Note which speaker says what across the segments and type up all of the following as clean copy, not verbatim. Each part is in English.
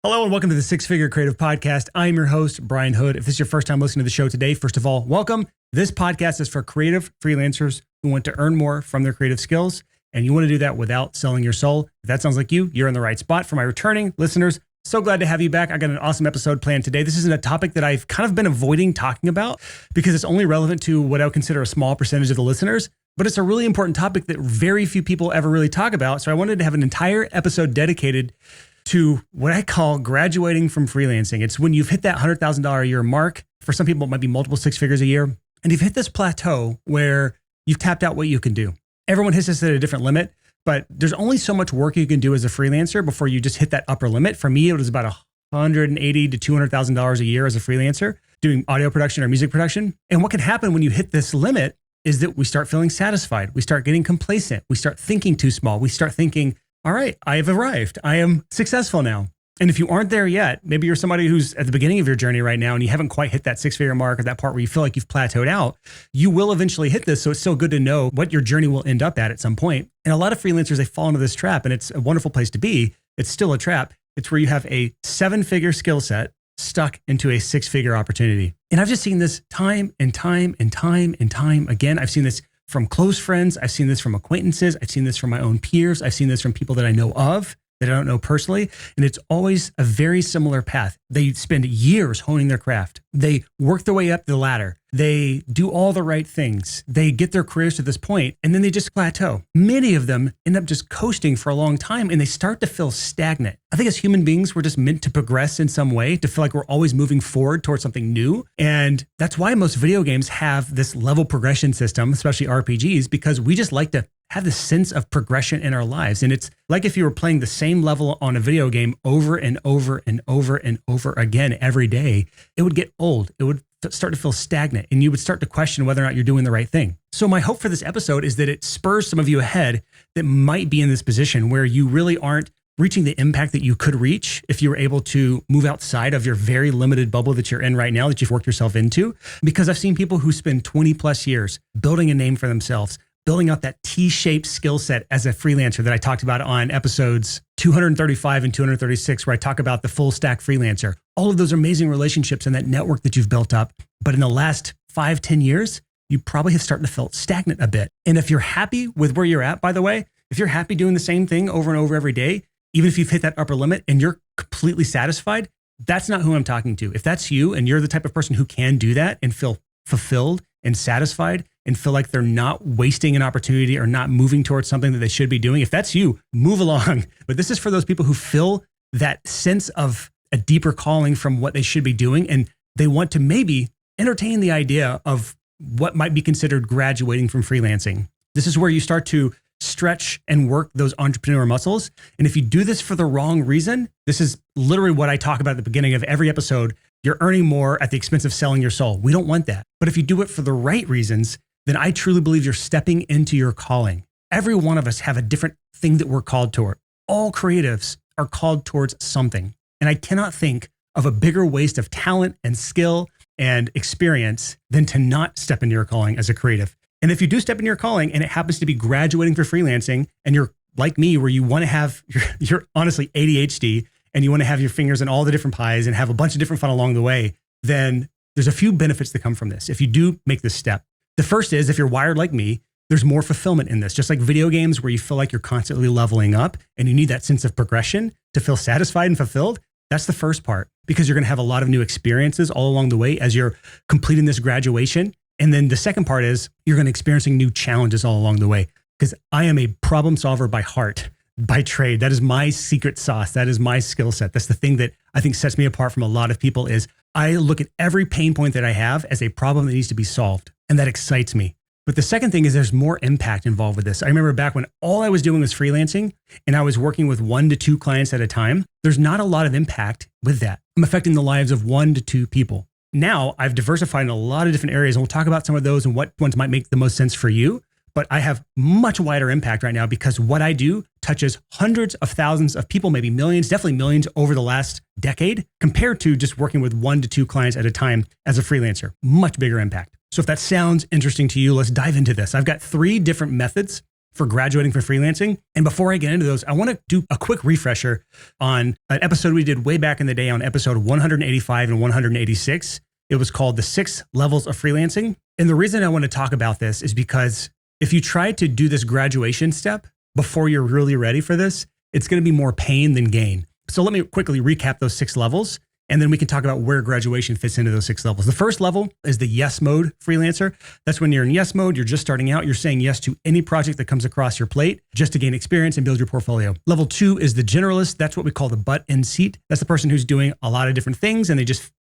Speaker 1: Hello and welcome to the Six Figure Creative Podcast. I'm your host, Brian Hood. If this is your first time listening to the show today, first of all, welcome. This podcast is for creative freelancers who want to earn more from their creative skills, and you want to do that without selling your soul. If that sounds like you, you're in the right spot. For my returning listeners, so glad to have you back. I got an awesome episode planned today. This isn't a topic that I've kind of been avoiding talking about because it's only relevant to what I would consider a small percentage of the listeners, but it's a really important topic that very few people ever really talk about. So I wanted to have an entire episode dedicated to what I call graduating from freelancing. It's when you've hit that $100,000 a year mark. For some people, it might be multiple six figures a year. And you've hit this plateau where you've tapped out what you can do. Everyone hits this at a different limit, but there's only so much work you can do as a freelancer before you just hit that upper limit. For me, it was about $180,000 to $200,000 a year as a freelancer doing audio production or music production. And what can happen when you hit this limit is that we start feeling satisfied. We start getting complacent. We start thinking too small. We start thinking, all right, I have arrived. I am successful now. And if you aren't there yet, maybe you're somebody who's at the beginning of your journey right now and you haven't quite hit that six-figure mark or that part where you feel like you've plateaued out, you will eventually hit this. So it's so good to know what your journey will end up at some point. And a lot of freelancers, they fall into this trap, and it's a wonderful place to be. It's still a trap. It's where you have a seven-figure skill set stuck into a six-figure opportunity. And I've just seen this time and time and time and time again. I've seen this from close friends. I've seen this from acquaintances. I've seen this from my own peers. I've seen this from people that I know of that I don't know personally. And it's always a very similar path. They spend years honing their craft. They work their way up the ladder. They do all the right things. They get their careers to this point, and then they just plateau. Many of them end up just coasting for a long time, and they start to feel stagnant. I think as human beings, we're just meant to progress in some way, to feel like we're always moving forward towards something new. And that's why most video games have this level progression system, especially RPGs, because we just like to have this sense of progression in our lives. And it's like if you were playing the same level on a video game over and over and over and over again every day, it would get old. It would start to feel stagnant, and you would start to question whether or not you're doing the right thing. So my hope for this episode is that it spurs some of you ahead that might be in this position where you really aren't reaching the impact that you could reach if you were able to move outside of your very limited bubble that you're in right now, that you've worked yourself into. Because I've seen people who spend 20 plus years building a name for themselves, building out that T-shaped skill set as a freelancer that I talked about on episodes 235 and 236, where I talk about the full stack freelancer. All of those amazing relationships and that network that you've built up. But in the last 5-10 years, you probably have started to feel stagnant a bit. And if you're happy with where you're at, by the way, if you're happy doing the same thing over and over every day, even if you've hit that upper limit and you're completely satisfied, that's not who I'm talking to. If that's you and you're the type of person who can do that and feel fulfilled and satisfied and feel like they're not wasting an opportunity or not moving towards something that they should be doing, if that's you, move along. But this is for those people who feel that sense of a deeper calling from what they should be doing, and they want to maybe entertain the idea of what might be considered graduating from freelancing. This is where you start to stretch and work those entrepreneur muscles. And if you do this for the wrong reason, this is literally what I talk about at the beginning of every episode. You're earning more at the expense of selling your soul. We don't want that. But if you do it for the right reasons, then I truly believe you're stepping into your calling. Every one of us have a different thing that we're called toward. All creatives are called towards something. And I cannot think of a bigger waste of talent and skill and experience than to not step into your calling as a creative. And if you do step into your calling and it happens to be graduating for freelancing, and you're like me, where you want to have you're honestly ADHD and you want to have your fingers in all the different pies and have a bunch of different fun along the way, then there's a few benefits that come from this if you do make this step. The first is, if you're wired like me, there's more fulfillment in this. Just like video games where you feel like you're constantly leveling up and you need that sense of progression to feel satisfied and fulfilled. That's the first part, because you're going to have a lot of new experiences all along the way as you're completing this graduation. And then the second part is you're going to experiencing new challenges all along the way, because I am a problem solver by heart, by trade. That is my secret sauce. That is my skill set. That's the thing that I think sets me apart from a lot of people, is I look at every pain point that I have as a problem that needs to be solved. And that excites me. But the second thing is there's more impact involved with this. I remember back when all I was doing was freelancing and I was working with 1 to 2 clients at a time, there's not a lot of impact with that. I'm affecting the lives of 1 to 2 people. Now I've diversified in a lot of different areas, and we'll talk about some of those and what ones might make the most sense for you. But I have much wider impact right now because what I do touches hundreds of thousands of people, maybe millions, definitely millions over the last decade, compared to just working with 1 to 2 clients at a time as a freelancer. Much bigger impact. So if that sounds interesting to you, let's dive into this. I've got 3 different methods for graduating from freelancing. And before I get into those, I want to do a quick refresher on an episode we did way back in the day on episode 185 and 186. It was called The 6 Levels of Freelancing. And the reason I want to talk about this is because if you try to do this graduation step before you're really ready for this, it's going to be more pain than gain. So let me quickly recap those 6 levels, and then we can talk about where graduation fits into those 6 levels. The first level is the yes mode freelancer. That's when you're in yes mode, you're just starting out, you're saying yes to any project that comes across your plate just to gain experience and build your portfolio. Level 2 is the generalist. That's what we call the butt in seat. That's the person who's doing a lot of different things and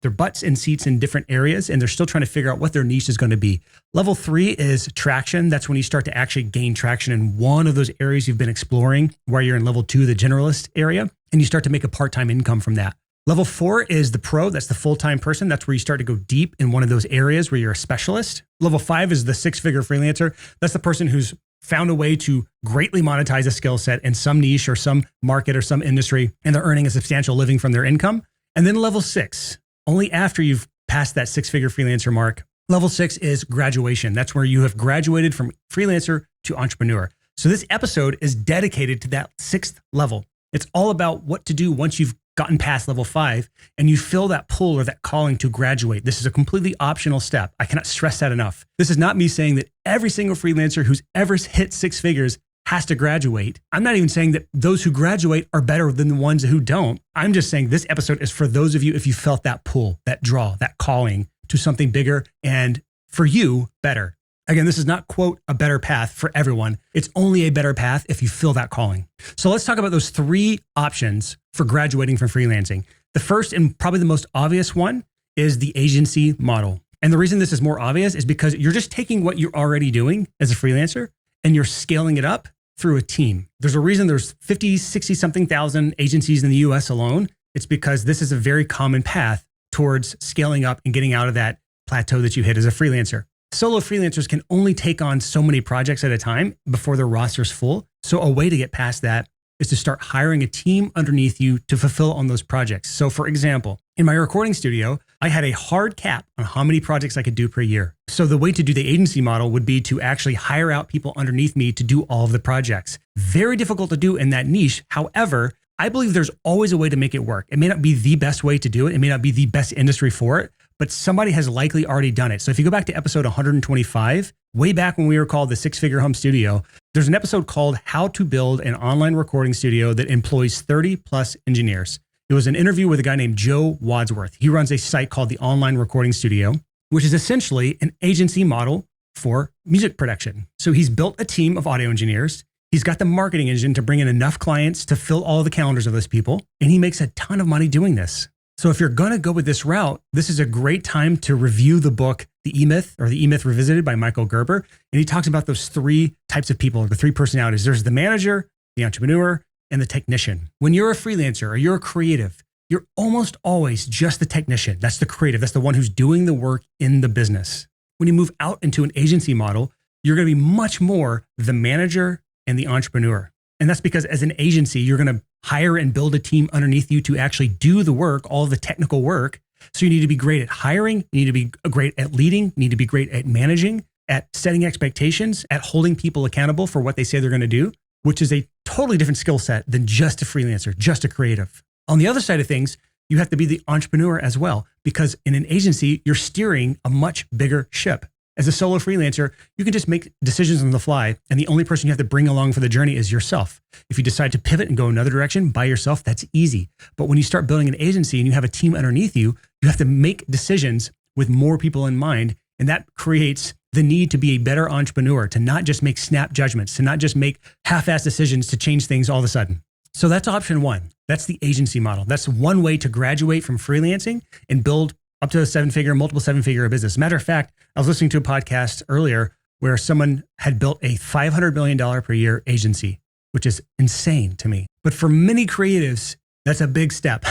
Speaker 1: their butts in seats in different areas, and they're still trying to figure out what their niche is going to be. Level 3 is traction. That's when you start to actually gain traction in one of those areas you've been exploring, where you're in level 2, the generalist area, and you start to make a part-time income from that. Level 4 is the pro. That's the full-time person. That's where you start to go deep in one of those areas where you're a specialist. Level 5 is the 6-figure freelancer. That's the person who's found a way to greatly monetize a skill set in some niche or some market or some industry, and they're earning a substantial living from their income. And then level 6, only after you've passed that 6-figure freelancer mark, level 6 is graduation. That's where you have graduated from freelancer to entrepreneur. So this episode is dedicated to that 6th level. It's all about what to do once you've gotten past level 5 and you feel that pull or that calling to graduate. This is a completely optional step. I cannot stress that enough. This is not me saying that every single freelancer who's ever hit 6 figures has to graduate. I'm not even saying that those who graduate are better than the ones who don't. I'm just saying this episode is for those of you if you felt that pull, that draw, that calling to something bigger and for you, better. Again, this is not, quote, a better path for everyone. It's only a better path if you feel that calling. So let's talk about those 3 options for graduating from freelancing. The first and probably the most obvious one is the agency model. And the reason this is more obvious is because you're just taking what you're already doing as a freelancer and you're scaling it up through a team. There's a reason there's 50, 60 something thousand agencies in the US alone. It's because this is a very common path towards scaling up and getting out of that plateau that you hit as a freelancer. Solo freelancers can only take on so many projects at a time before their roster's full. So a way to get past that is to start hiring a team underneath you to fulfill on those projects. So for example, in my recording studio, I had a hard cap on how many projects I could do per year. So the way to do the agency model would be to actually hire out people underneath me to do all of the projects. Very difficult to do in that niche. However, I believe there's always a way to make it work. It may not be the best way to do it. It may not be the best industry for it, but somebody has likely already done it. So if you go back to episode 125, way back when we were called the 6-Figure Home Studio, there's an episode called How to Build an Online Recording Studio that employs 30 plus engineers. It was an interview with a guy named Joe Wadsworth. He runs a site called the Online Recording Studio, which is essentially an agency model for music production. So he's built a team of audio engineers. He's got the marketing engine to bring in enough clients to fill all the calendars of those people. And he makes a ton of money doing this. So if you're going to go with this route, this is a great time to review the book, The EMyth or The EMyth Revisited by Michael Gerber. And he talks about those 3 types of people, the 3 personalities. There's the manager, the entrepreneur, and the technician. When you're a freelancer or you're a creative, you're almost always just the technician. That's the creative. That's the one who's doing the work in the business. When you move out into an agency model, you're going to be much more the manager and the entrepreneur. And that's because as an agency, you're going to hire and build a team underneath you to actually do the work, all the technical work. So you need to be great at hiring. You need to be great at leading. You need to be great at managing, at setting expectations, at holding people accountable for what they say they're going to do, which is a totally different skill set than just a freelancer, just a creative. On the other side of things, you have to be the entrepreneur as well, because in an agency, you're steering a much bigger ship. As a solo freelancer, you can just make decisions on the fly, and the only person you have to bring along for the journey is yourself. If you decide to pivot and go another direction by yourself, that's easy. But when you start building an agency and you have a team underneath you, you have to make decisions with more people in mind, and that creates the need to be a better entrepreneur, to not just make snap judgments, to not just make half-assed decisions to change things all of a sudden. So that's option 1. That's the agency model. That's one way to graduate from freelancing and build up to a 7-figure, multiple 7-figure business. Matter of fact, I was listening to a podcast earlier where someone had built a $500 million per year agency, which is insane to me. But for many creatives, that's a big step.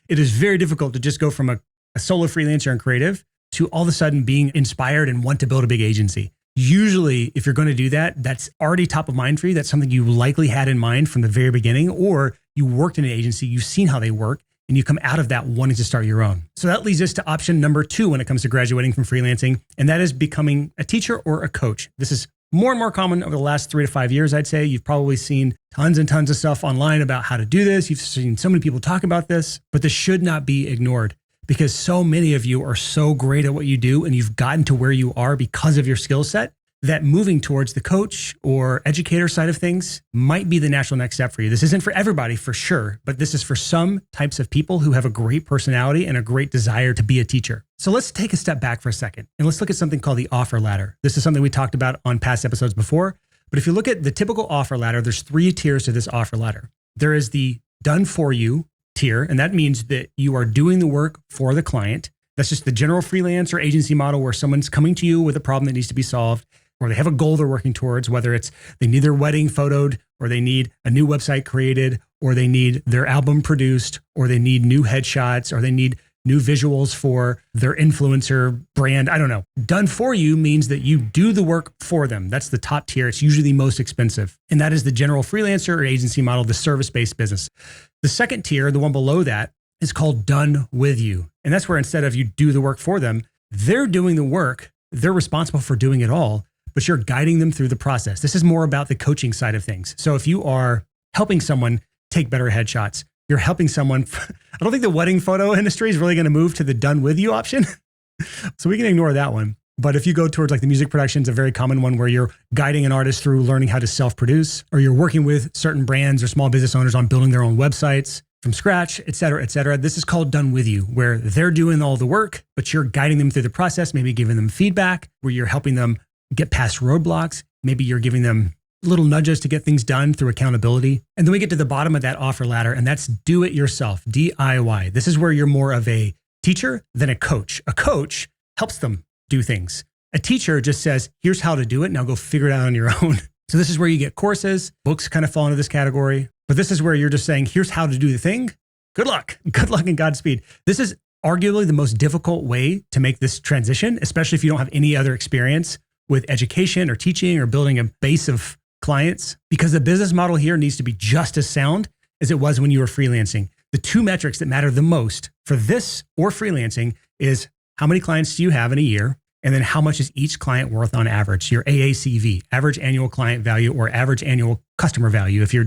Speaker 1: It is very difficult to just go from a solo freelancer and creative to all of a sudden being inspired and want to build a big agency. Usually, if you're going to do that, that's already top of mind for you. That's something you likely had in mind from the very beginning, or you worked in an agency, you've seen how they work, and you come out of that wanting to start your own. So that leads us to option number 2 when it comes to graduating from freelancing, and that is becoming a teacher or a coach. This is more and more common over the last 3 to 5 years, I'd say. You've probably seen tons and tons of stuff online about how to do this. You've seen so many people talk about this, but this should not be ignored because so many of you are so great at what you do and you've gotten to where you are because of your skill set that moving towards the coach or educator side of things might be the natural next step for you. This isn't for everybody for sure, but this is for some types of people who have a great personality and a great desire to be a teacher. So let's take a step back for a second and let's look at something called the offer ladder. This is something we talked about on past episodes before, but if you look at the typical offer ladder, there's 3 tiers to this offer ladder. There is the done for you tier, and that means that you are doing the work for the client. That's just the general freelance or agency model where someone's coming to you with a problem that needs to be solved, or they have a goal they're working towards, whether it's they need their wedding photoed, or they need a new website created, or they need their album produced, or they need new headshots, or they need new visuals for their influencer brand. I don't know. Done for you means that you do the work for them. That's the top tier. It's usually the most expensive. And that is the general freelancer or agency model, the service-based business. The second tier, the one below that, is called done with you. And that's where instead of you do the work for them, they're doing the work. They're responsible for doing it all, but you're guiding them through the process. This is more about the coaching side of things. So if you are helping someone take better headshots, you're helping someone. I don't think the wedding photo industry is really going to move to the done with you option. So we can ignore that one. But if you go towards like the music production, it's a very common one where you're guiding an artist through learning how to self-produce, or you're working with certain brands or small business owners on building their own websites from scratch, et cetera, et cetera. This is called done with you, where they're doing all the work, but you're guiding them through the process, maybe giving them feedback, where you're helping them get past roadblocks. Maybe you're giving them little nudges to get things done through accountability. And then we get to the bottom of that offer ladder, and that's do it yourself, DIY. This is where you're more of a teacher than a coach. A coach helps them do things. A teacher just says, here's how to do it. Now go figure it out on your own. So this is where you get courses. Books kind of fall into this category. But this is where you're just saying, here's how to do the thing. Good luck. Good luck and Godspeed. This is arguably the most difficult way to make this transition, especially if you don't have any other experience with education or teaching or building a base of clients, because the business model here needs to be just as sound as it was when you were freelancing. The 2 metrics that matter the most for this or freelancing is how many clients do you have in a year? And then how much is each client worth on average? Your AACV, average annual client value, or average annual customer value. If you're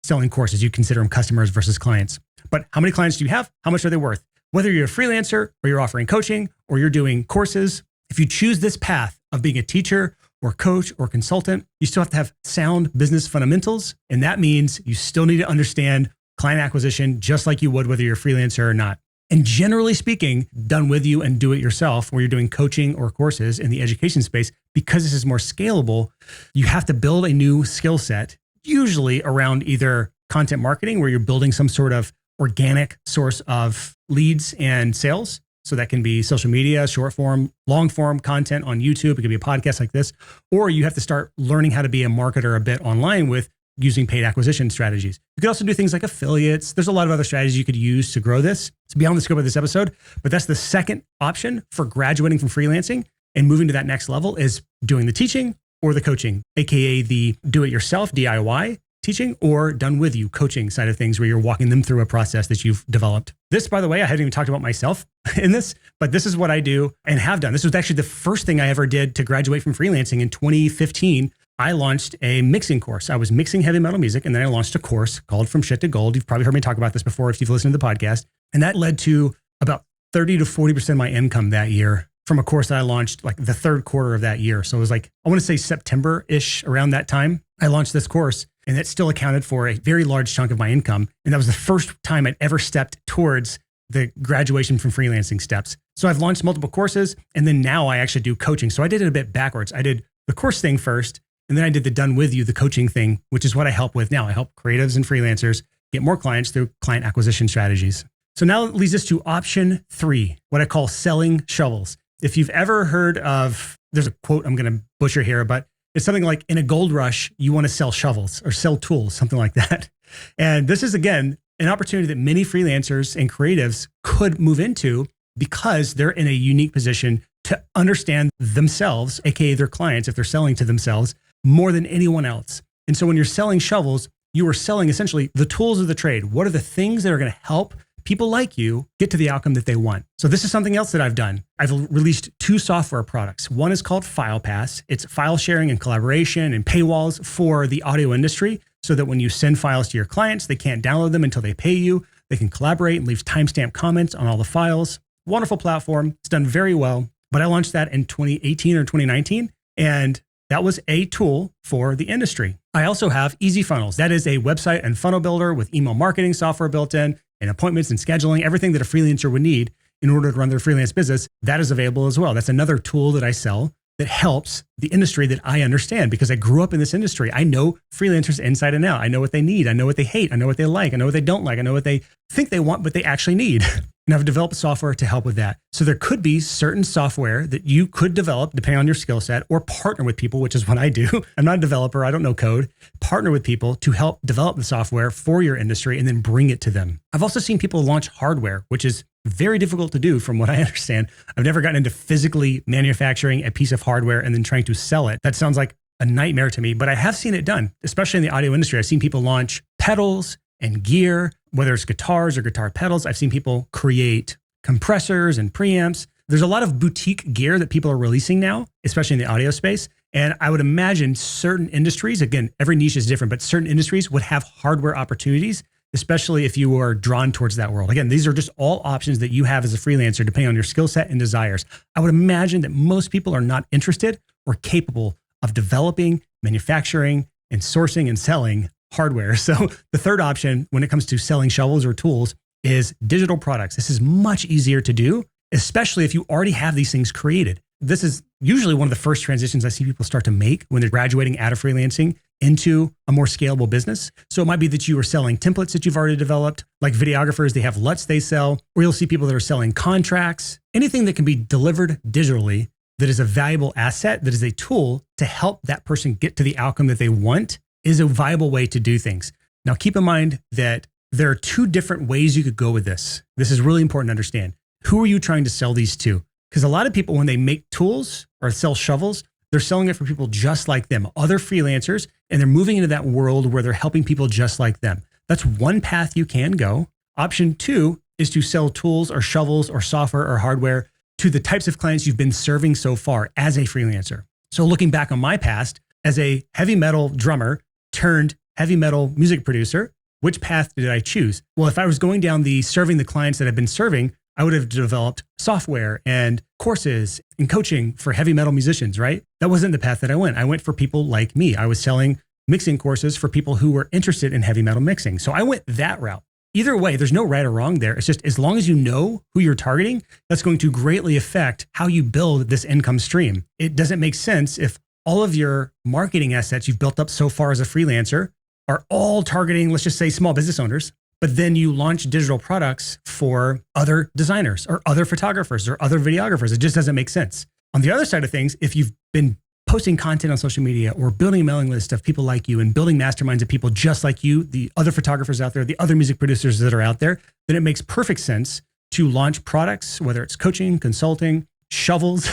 Speaker 1: selling courses, you consider them customers versus clients. But how many clients do you have? How much are they worth? Whether you're a freelancer or you're offering coaching or you're doing courses, if you choose this path of being a teacher or coach or consultant, you still have to have sound business fundamentals. And that means you still need to understand client acquisition just like you would whether you're a freelancer or not. And generally speaking, done with you and do it yourself, where you're doing coaching or courses in the education space, because this is more scalable, you have to build a new skill set, usually around either content marketing, where you're building some sort of organic source of leads and sales. So that can be social media, short form, long form content on YouTube. It could be a podcast like this, or you have to start learning how to be a marketer a bit online with using paid acquisition strategies. You could also do things like affiliates. There's a lot of other strategies you could use to grow this. It's beyond the scope of this episode, but that's the second option for graduating from freelancing and moving to that next level, is doing the teaching or the coaching, AKA the do-it-yourself, DIY teaching, or done with you coaching side of things, where you're walking them through a process that you've developed. This, by the way, I hadn't even talked about myself in this, but this is what I do and have done. This was actually the first thing I ever did to graduate from freelancing in 2015. I launched a mixing course. I was mixing heavy metal music, and then I launched a course called From Shit to Gold. You've probably heard me talk about this before if you've listened to the podcast. And that led to about 30 to 40% of my income that year from a course that I launched like the third quarter of that year. So it was like, I want to say September-ish, around that time, I launched this course, and that still accounted for a very large chunk of my income. And that was the first time I'd ever stepped towards the graduation from freelancing steps. So I've launched multiple courses, and then now I actually do coaching. So I did it a bit backwards. I did the course thing first, and then I did the done with you, the coaching thing, which is what I help with now. I help creatives and freelancers get more clients through client acquisition strategies. So now it leads us to option 3, what I call selling shovels. If you've ever heard of, there's a quote I'm going to butcher here, but it's something like, in a gold rush, you want to sell shovels or sell tools, something like that. And this is, again, an opportunity that many freelancers and creatives could move into, because they're in a unique position to understand themselves, AKA their clients, if they're selling to themselves, more than anyone else. And so when you're selling shovels, you are selling essentially the tools of the trade. What are the things that are going to help people like you get to the outcome that they want. So this is something else that I've done. I've released 2 software products. One is called FilePass. It's file sharing and collaboration and paywalls for the audio industry so that when you send files to your clients, they can't download them until they pay you. They can collaborate and leave timestamp comments on all the files. Wonderful platform. It's done very well. But I launched that in 2018 or 2019. And that was a tool for the industry. I also have Easy Funnels. That is a website and funnel builder with email marketing software built in and appointments and scheduling, everything that a freelancer would need in order to run their freelance business. That is available as well. That's another tool that I sell that helps the industry that I understand because I grew up in this industry. I know freelancers inside and out. I know what they need. I know what they hate. I know what they like. I know what they don't like. I know what they think they want, but they actually need. And I've developed software to help with that. So there could be certain software that you could develop depending on your skill set or partner with people, which is what I do. I'm not a developer. I don't know code. Partner with people to help develop the software for your industry and then bring it to them. I've also seen people launch hardware, which is very difficult to do from what I understand. I've never gotten into physically manufacturing a piece of hardware and then trying to sell it. That sounds like a nightmare to me, but I have seen it done, especially in the audio industry. I've seen people launch pedals and gear, whether it's guitars or guitar pedals. I've seen people create compressors and preamps. There's a lot of boutique gear that people are releasing now, especially in the audio space. And I would imagine certain industries, again, every niche is different, but certain industries would have hardware opportunities, especially if you are drawn towards that world. Again, these are just all options that you have as a freelancer, depending on your skill set and desires. I would imagine that most people are not interested or capable of developing, manufacturing, and sourcing and selling hardware. So the third option when it comes to selling shovels or tools is digital products. This is much easier to do, especially if you already have these things created. This is usually one of the first transitions I see people start to make when they're graduating out of freelancing into a more scalable business. So it might be that you are selling templates that you've already developed, like videographers, they have LUTs they sell, or you'll see people that are selling contracts, anything that can be delivered digitally that is a valuable asset, that is a tool to help that person get to the outcome that they want is a viable way to do things. Now, keep in mind that there are 2 different ways you could go with this. This is really important to understand. Who are you trying to sell these to? Because a lot of people, when they make tools or sell shovels, they're selling it for people just like them, other freelancers, and they're moving into that world where they're helping people just like them. That's one path you can go. Option 2 is to sell tools or shovels or software or hardware to the types of clients you've been serving so far as a freelancer. So looking back on my past as a heavy metal drummer turned heavy metal music producer, which path did I choose? Well, if I was going down the serving the clients that I've been serving, I would have developed software and courses and coaching for heavy metal musicians, right? That wasn't the path that I went. I went for people like me. I was selling mixing courses for people who were interested in heavy metal mixing. So I went that route. Either way, there's no right or wrong there. It's just as long as you know who you're targeting, that's going to greatly affect how you build this income stream. It doesn't make sense if all of your marketing assets you've built up so far as a freelancer are all targeting, let's just say, small business owners, but then you launch digital products for other designers or other photographers or other videographers. It just doesn't make sense. On the other side of things, if you've been posting content on social media or building a mailing list of people like you and building masterminds of people just like you, the other photographers out there, the other music producers that are out there, then it makes perfect sense to launch products, whether it's coaching, consulting, shovels,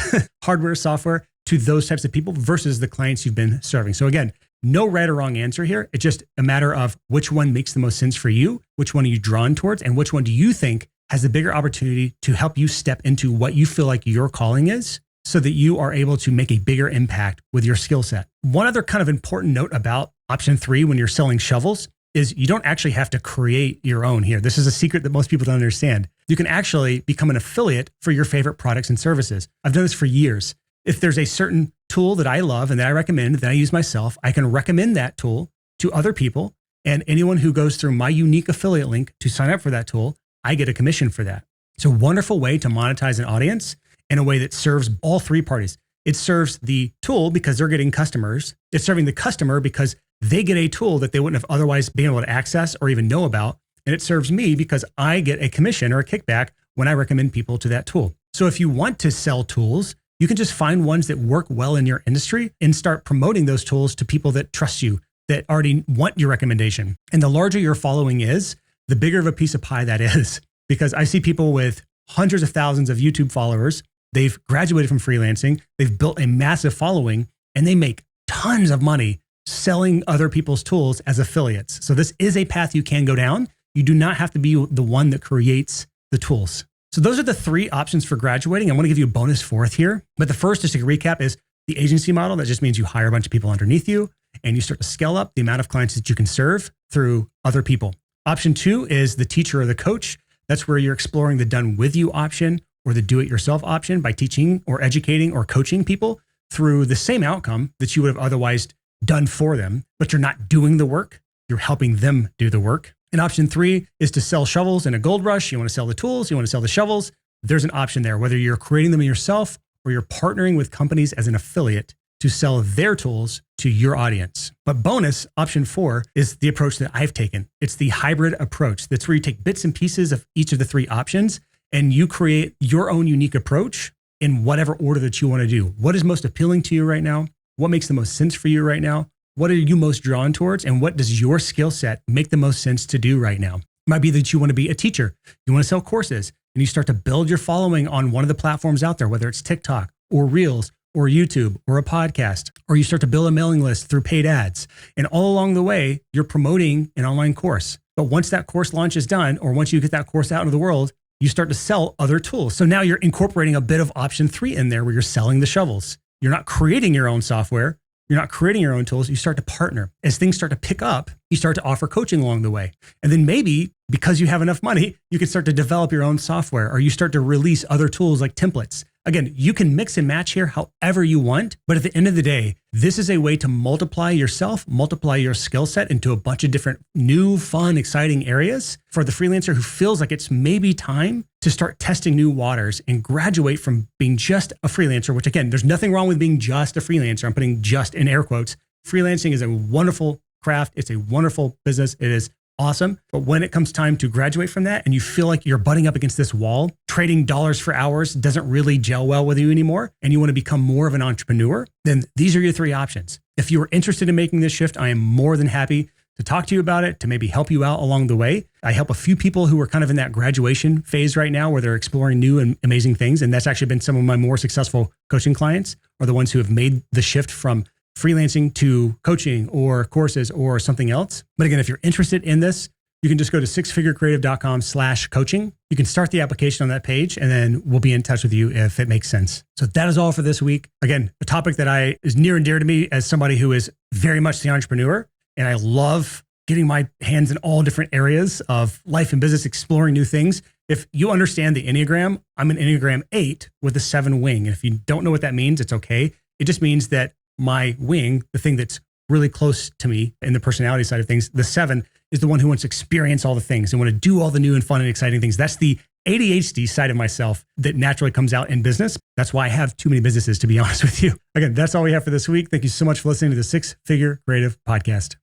Speaker 1: hardware, software, to those types of people versus the clients you've been serving. So again, no right or wrong answer here. It's just a matter of which one makes the most sense for you, which one are you drawn towards, and which one do you think has the bigger opportunity to help you step into what you feel like your calling is so that you are able to make a bigger impact with your skill set. One other kind of important note about option 3 when you're selling shovels is you don't actually have to create your own here. This is a secret that most people don't understand. You can actually become an affiliate for your favorite products and services. I've done this for years. If there's a certain tool that I love and that I recommend, that I use myself, I can recommend that tool to other people. And anyone who goes through my unique affiliate link to sign up for that tool, I get a commission for that. It's a wonderful way to monetize an audience in a way that serves all 3 parties. It serves the tool because they're getting customers. It's serving the customer because they get a tool that they wouldn't have otherwise been able to access or even know about. And it serves me because I get a commission or a kickback when I recommend people to that tool. So if you want to sell tools, you can just find ones that work well in your industry and start promoting those tools to people that trust you, that already want your recommendation. And the larger your following is, the bigger of a piece of pie that is. Because I see people with hundreds of thousands of YouTube followers. They've graduated from freelancing. They've built a massive following and they make tons of money selling other people's tools as affiliates. So this is a path you can go down. You do not have to be the one that creates the tools. So those are the 3 options for graduating. I want to give you a bonus 4th here. But the first, just to recap, is the agency model. That just means you hire a bunch of people underneath you and you start to scale up the amount of clients that you can serve through other people. Option 2 is the teacher or the coach. That's where you're exploring the done with you option or the do it yourself option by teaching or educating or coaching people through the same outcome that you would have otherwise done for them, but you're not doing the work. You're helping them do the work. And option 3 is to sell shovels in a gold rush. You want to sell the tools, you want to sell the shovels. There's an option there, whether you're creating them yourself or you're partnering with companies as an affiliate to sell their tools to your audience. But bonus, option 4 is the approach that I've taken. It's the hybrid approach. That's where you take bits and pieces of each of the 3 options and you create your own unique approach in whatever order that you want to do. What is most appealing to you right now? What makes the most sense for you right now? What are you most drawn towards? And what does your skill set make the most sense to do right now? It might be that you want to be a teacher. You want to sell courses and you start to build your following on one of the platforms out there, whether it's TikTok or Reels or YouTube or a podcast, or you start to build a mailing list through paid ads. And all along the way, you're promoting an online course. But once that course launch is done, or once you get that course out into the world, you start to sell other tools. So now you're incorporating a bit of option 3 in there where you're selling the shovels. You're not creating your own software. You're not creating your own tools. You start to partner. As things start to pick up, you start to offer coaching along the way. And then maybe because you have enough money, you can start to develop your own software or you start to release other tools like templates. Again, you can mix and match here however you want. But at the end of the day, this is a way to multiply yourself, multiply your skill set into a bunch of different new, fun, exciting areas for the freelancer who feels like it's maybe time to start testing new waters and graduate from being just a freelancer, which again, there's nothing wrong with being just a freelancer. I'm putting just in air quotes. Freelancing is a wonderful craft. It's a wonderful business. It is awesome. But when it comes time to graduate from that and you feel like you're butting up against this wall, trading dollars for hours doesn't really gel well with you anymore, and you want to become more of an entrepreneur, then these are your 3 options. If you are interested in making this shift, I am more than happy to talk to you about it, to maybe help you out along the way. I help a few people who are kind of in that graduation phase right now where they're exploring new and amazing things. And that's actually been some of my more successful coaching clients, are the ones who have made the shift from freelancing to coaching or courses or something else. But again, if you're interested in this, you can just go to sixfigurecreative.com/coaching. You can start the application on that page and then we'll be in touch with you if it makes sense. So that is all for this week. Again, a topic that is near and dear to me as somebody who is very much the entrepreneur. And I love getting my hands in all different areas of life and business, exploring new things. If you understand the Enneagram, I'm an Enneagram 8 with a 7 wing. And if you don't know what that means, it's okay. It just means that my wing, the thing that's really close to me in the personality side of things, the 7 is the one who wants to experience all the things and want to do all the new and fun and exciting things. That's the ADHD side of myself that naturally comes out in business. That's why I have too many businesses, to be honest with you. Again, that's all we have for this week. Thank you so much for listening to the 6 Figure Creative Podcast.